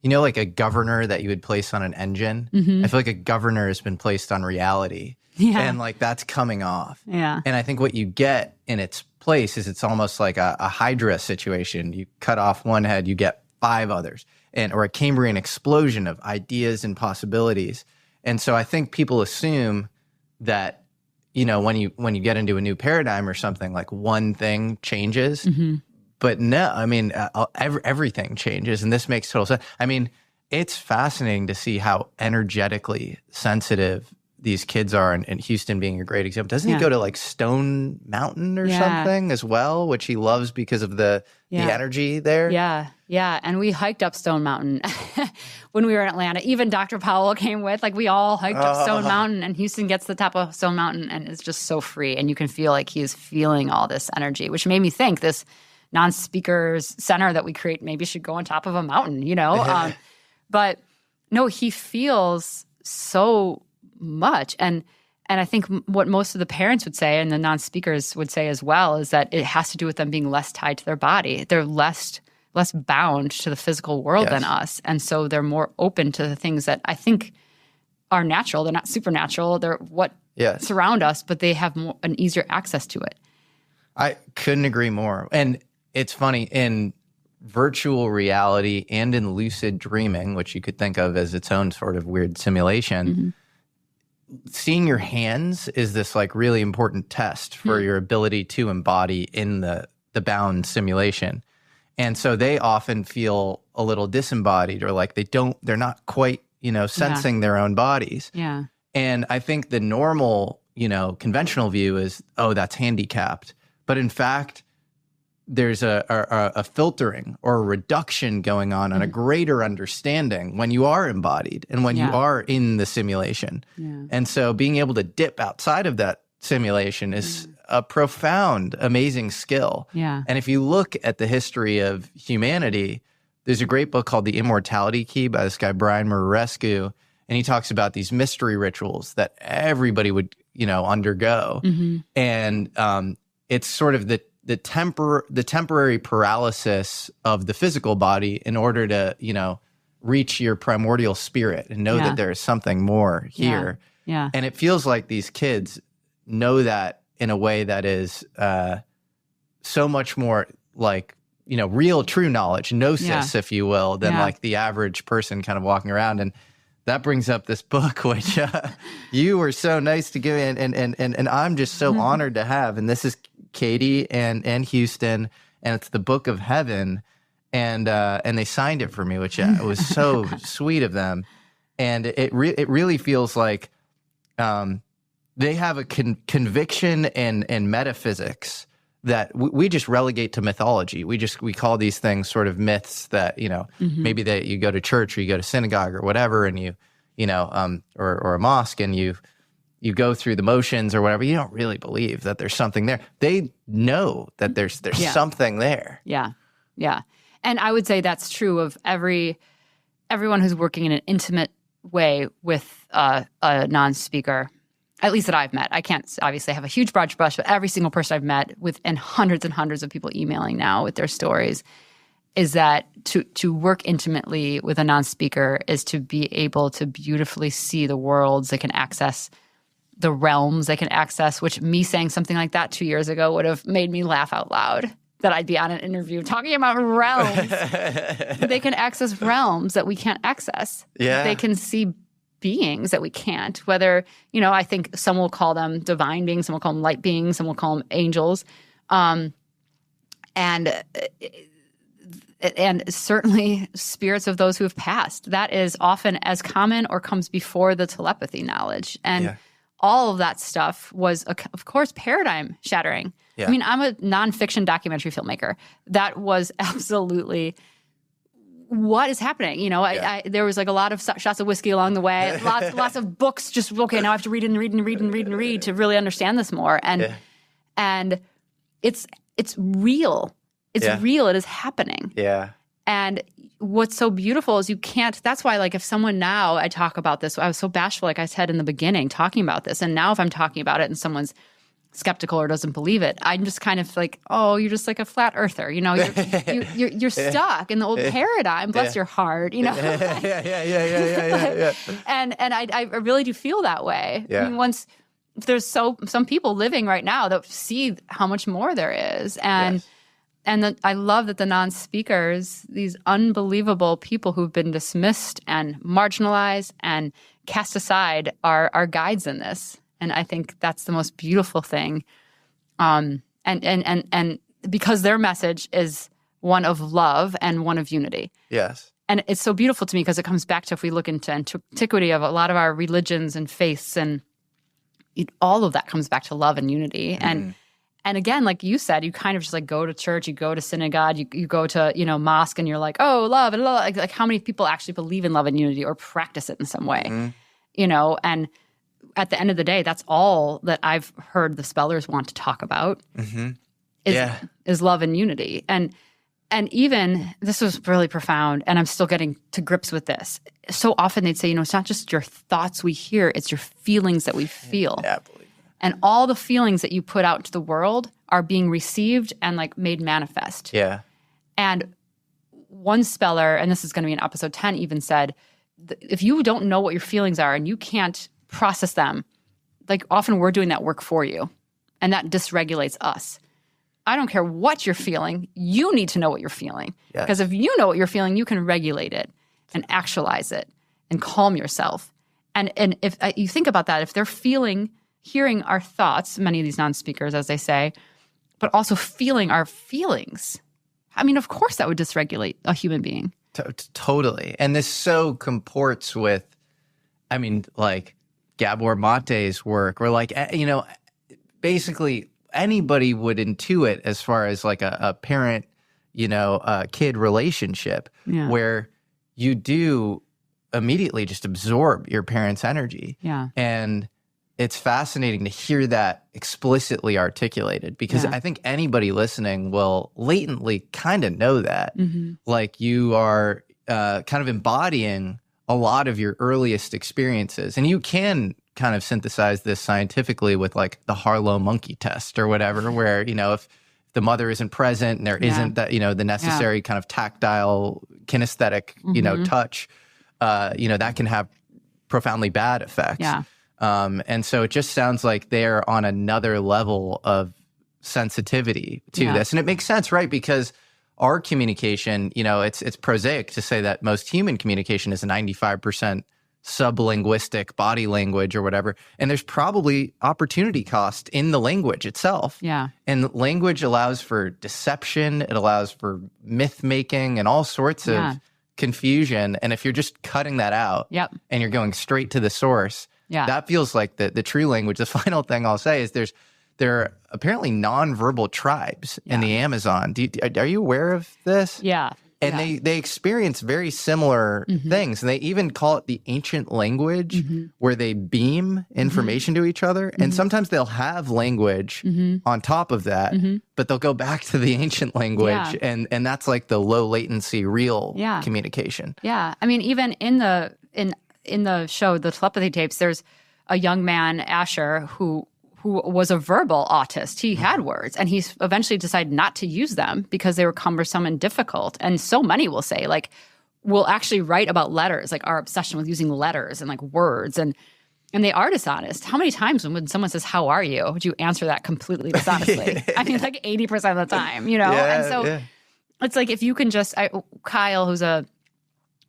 like a governor that you would place on an engine? I feel like a governor has been placed on reality. Yeah. And like that's coming off. Yeah. And I think what you get in its place is it's almost like a Hydra situation. You cut off one head, you get 5 others, or a Cambrian explosion of ideas and possibilities. And so I think people assume that, when you get into a new paradigm or something, like one thing changes. But no, I mean, everything changes, and this makes total sense. I mean, it's fascinating to see how energetically sensitive these kids are, and Houston being a great example. Doesn't he go to like Stone Mountain or something as well, which he loves because of the energy there? Yeah. And we hiked up Stone Mountain when we were in Atlanta. Even Dr. Powell came with. Like, we all hiked up Stone Mountain, and Houston gets to the top of Stone Mountain and it's just so free. And you can feel like he's feeling all this energy, which made me think this non-speakers center that we create maybe should go on top of a mountain, but no, he feels so much. And I think what most of the parents would say, and the non-speakers would say as well, is that it has to do with them being less tied to their body. They're less bound to the physical world than us. And so they're more open to the things that I think are natural. They're not supernatural. They're what surround us, but they have an easier access to it. I couldn't agree more. And it's funny, in virtual reality and in lucid dreaming, which you could think of as its own sort of weird simulation, seeing your hands is this like really important test for your ability to embody in the bound simulation. And so they often feel a little disembodied, or like they're not quite, sensing their own bodies. Yeah. And I think the normal, conventional view is, oh, that's handicapped. But in fact, there's a filtering or a reduction going on a greater understanding when you are embodied and when you are in the simulation. Yeah. And so being able to dip outside of that simulation is a profound, amazing skill. Yeah. And if you look at the history of humanity, there's a great book called The Immortality Key by this guy, Brian Muraresku, and he talks about these mystery rituals that everybody would, undergo. And it's sort of the temporary paralysis of the physical body in order to, reach your primordial spirit and know that there is something more here. Yeah. And it feels like these kids know that in a way that is so much more like, real true knowledge, gnosis, if you will, than like the average person kind of walking around. And that brings up this book, which you were so nice to give me, and I'm just so honored to have. And this is Katie and Houston, and it's the Book of Heaven, and they signed it for me, which was so sweet of them. And it really feels like they have a conviction and metaphysics that we just relegate to mythology. We call these things sort of myths that, maybe that you go to church or you go to synagogue or whatever, and or a mosque, and you go through the motions or whatever. You don't really believe that there's something there. They know that there's something there. Yeah. Yeah. And I would say that's true of everyone who's working in an intimate way with a non-speaker, at least that I've met. I can't obviously have a huge broad brush, but every single person I've met and hundreds and hundreds of people emailing now with their stories, is that to work intimately with a non-speaker is to be able to beautifully see the worlds they can access, the realms they can access, which me saying something like that 2 years ago would have made me laugh out loud, that I'd be on an interview talking about realms. They can access realms that we can't access. Yeah. They can see beings that we can't, whether, I think some will call them divine beings, some will call them light beings, some will call them angels. And certainly spirits of those who have passed. That is often as common or comes before the telepathy knowledge. And all of that stuff was, of course, paradigm shattering. Yeah. I mean, I'm a nonfiction documentary filmmaker. That was absolutely what is happening. There was like a lot of shots of whiskey along the way, lots of books. Just now I have to read and read to really understand this more. And it's real. It's real. It is happening. Yeah. And what's so beautiful is you can't – that's why, like, if someone now – I talk about this. I was so bashful, like I said in the beginning, talking about this. And now if I'm talking about it and someone's skeptical or doesn't believe it. I'm just kind of like, oh, you're just like a flat earther. You're stuck in the old paradigm. Bless your heart. Yeah. And I really do feel that way. Yeah. I mean, there's some people living right now that see how much more there is, and I love that the non-speakers, these unbelievable people who've been dismissed and marginalized and cast aside, are guides in this. And I think that's the most beautiful thing. And because their message is one of love and one of unity. Yes. And it's so beautiful to me because it comes back to, if we look into antiquity of a lot of our religions and faiths, and all of that comes back to love and unity. And again, like you said, you kind of just like go to church, you go to synagogue, you go to, mosque, and you're like, oh, love and love. Like how many people actually believe in love and unity or practice it in some way, and at the end of the day, that's all that I've heard the spellers want to talk about is love and unity. And even, this was really profound, and I'm still getting to grips with this. So often they'd say, it's not just your thoughts we hear, it's your feelings that we feel. Yeah, I believe that. And all the feelings that you put out to the world are being received and like made manifest. Yeah. And one speller, and this is going to be in episode 10, even said, if you don't know what your feelings are and you can't process them, like often we're doing that work for you, and that dysregulates us. I don't care what you're feeling. You need to know what you're feeling. Yes. Because if you know what you're feeling, you can regulate it and actualize it and calm yourself. And if you think about that, if they're hearing our thoughts, many of these non-speakers, as they say, but also feeling our feelings, I mean, of course that would dysregulate a human being. Totally. And this so comports with, like Gabor Mate's work, or like, basically anybody would intuit as far as like a parent, kid relationship, where you do immediately just absorb your parents' energy. Yeah. And it's fascinating to hear that explicitly articulated, because I think anybody listening will latently kind of know that. Like you are kind of embodying a lot of your earliest experiences. And you can kind of synthesize this scientifically with like the Harlow monkey test or whatever, where, if the mother isn't present and there isn't that, the necessary kind of tactile, kinesthetic, touch, that can have profoundly bad effects. Yeah. And so it just sounds like they're on another level of sensitivity to this. And it makes sense, right? Because our communication, it's prosaic to say that most human communication is 95% sublinguistic body language or whatever. And there's probably opportunity cost in the language itself. Yeah. And language allows for deception. It allows for myth making and all sorts of confusion. And if you're just cutting that out and you're going straight to the source, that feels like the true language. The final thing I'll say is there are apparently nonverbal tribes in the Amazon. Are you aware of this? Yeah. And they experience very similar things. And they even call it the ancient language, where they beam information to each other. And sometimes they'll have language on top of that, but they'll go back to the ancient language. And that's like the low latency, real communication. Yeah. I mean, even in the show, the Telepathy tapes, there's a young man, Asher, who was a verbal autist. He had words, and he eventually decided not to use them because they were cumbersome and difficult. And so many will say, like, we'll actually write about letters, like our obsession with using letters and like words, and they are dishonest. How many times when someone says, "How are you?" would you answer that completely dishonestly? I mean, like 80% of the time, and so it's like, if you can just, Kyle, who's a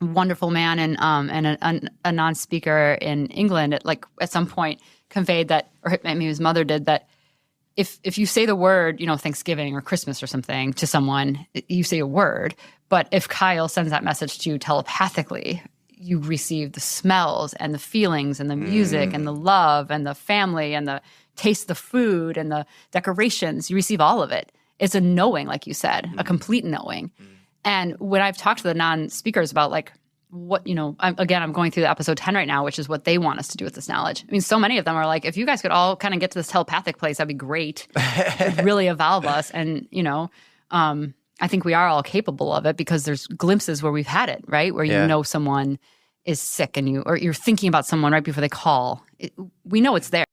wonderful man and a non-speaker in England, at some point conveyed that, or maybe his mother did, that if you say the word, Thanksgiving or Christmas or something to someone, you say a word. But if Kyle sends that message to you telepathically, you receive the smells and the feelings and the music and the love and the family and the taste of the food and the decorations. You receive all of it. It's a knowing, like you said, a complete knowing. And when I've talked to the non-speakers about what, I'm going through the episode 10 right now, which is what they want us to do with this knowledge. I mean, so many of them are like, if you guys could all kind of get to this telepathic place, that'd be great. It'd really evolve us. And, I think we are all capable of it, because there's glimpses where we've had it, right? Where you know someone is sick and you're thinking about someone right before they call. We know it's there.